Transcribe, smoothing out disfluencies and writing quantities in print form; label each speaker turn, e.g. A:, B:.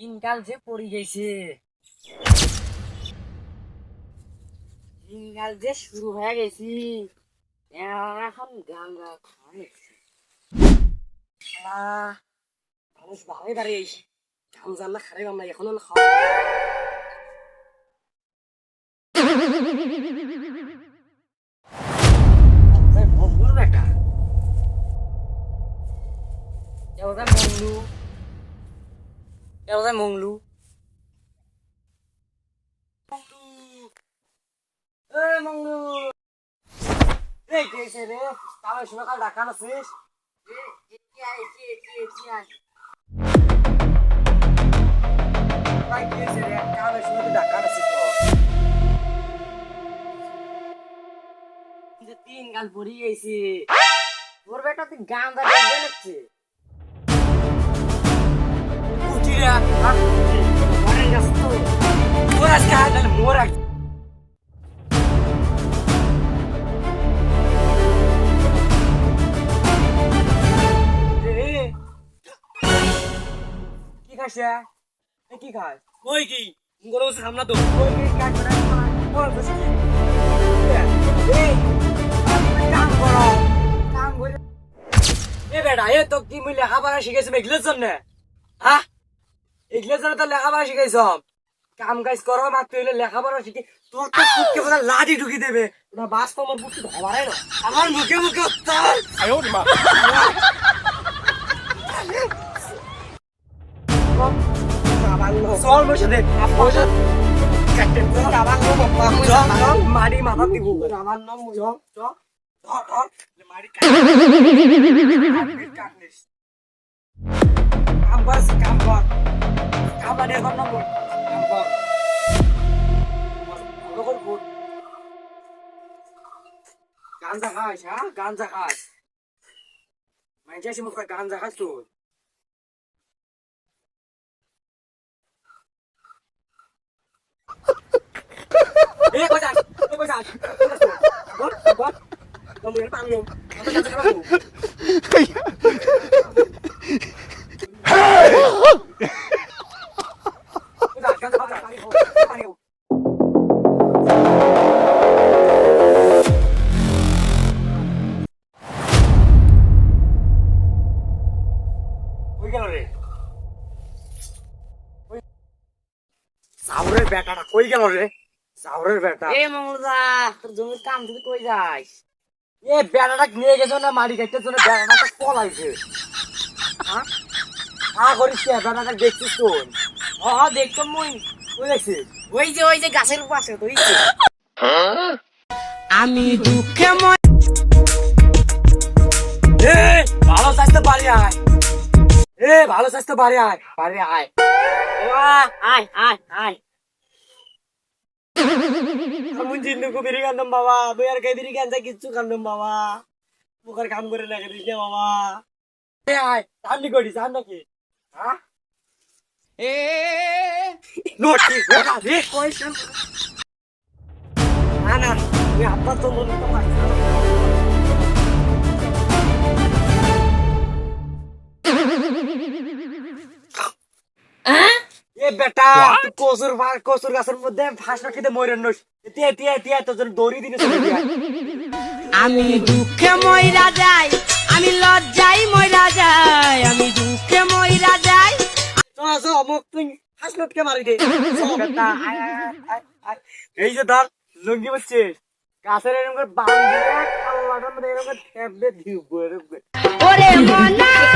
A: দিনকাল যে পড়ে গেছে, দিনকাল যে শুরু হয়ে গেছি, এখন গান মানুষ ভালোই পারে গান জানলা খারাপ আমরা এখন খাওয়া বেটা মংলু মংলু মংলু রে কেছে রে কাল সময় কাল ডাকা নাছিস ভাই কেছে রে কাল সময় ডাকা নাছিস তো তিন গাল পড়ে গেছি ওর বেটা তুই গান দা গাইবে লাগছে কুটিরা আর মরে গেছ তো ওর আজকে আইলে মোর আজ কি খাস কি খাস
B: কই কি গরম সামনা তো
A: ওই কি কাজ করে বল বসে এই কাম করো কাম করে এ বেটা এ তো কি মুই লেখাপড়া শিখাইছি এগুলোর জন্য হ্যাঁ এগুলোর জন্য তো লেখাপড়া শিখাইছ কাম কাজ করো মাত্র হইলে লেখাপড়া শিখে তোর তো মুখে বোধহয় লাঠি ঢুকি দেবে না বাস তো আমার মুখে ধরাই না আমার মুখে মুখে উত্তর চল বসে দেখ মারি মাথা দিব আমার নাম মারি কাম কর কাম কর কাম বাড়ি এখন নম্বর কাম কর গাঞ্জা খাস হ্যাঁ গাঞ্জা খাস মাইজা সে মুখ গাঞ্জা খাস তুই এ কইছা বল তুমি এর পাঙ্গো সাউরের বেটাটা কই গেল রে সাউরের বেটা এ মঙ্গলদা তোর জমির কাম তুই কই যাস এ বেটাটা নিয়ে গেছো না মারি গাইতে জন্য বেটাটা পলাইছে হ্যাঁ আ করিস কে বেটাটা দেখছিস তুই হ্যাঁ দেখছো মুই কই দেখছিস ওই যে গাছের পাশে তো ওই
C: আমি দুঃখে
A: এ ভালো স্বাস্থ্য বাড়ি আয় এ ভালো স্বাস্থ্য বাড়ি আয় আয় আয় আমি জিন্নুকু বিড়ি কান্দম বাবা তুই আর কে বিড়ি কান্দা কিচ্ছু কান্দম বাবা মুখের কাম করে লেগে দিস বাবা এ আয় সামনে করি সামনে কি হ্যাঁ
C: এ
A: নোটি বেটা রে কইছেন না তুই আপা তো মনে তো পারছিস এ বেটা তুই কসুর গাছের মধ্যে ফাঁস রাখিতে মইরেন নস তিয়া তোর জন্য দড়ি দিনে চলে দিয়া
C: আমি দুঃখে মইরা যাই আমি লজ্জাই মইরা যাই আমি দুঃখে মইরা যাই
A: চল মুখ তুই ফাঁস লটকে মারি দে বেটা এই যে ধর লুঙ্গি বসছিস গাছের এরকম করে বাঁধ দিয়ে কাল্লাটার মধ্যে এরকম করে ঠেপ দিয়ে দিব
C: ওরে মনা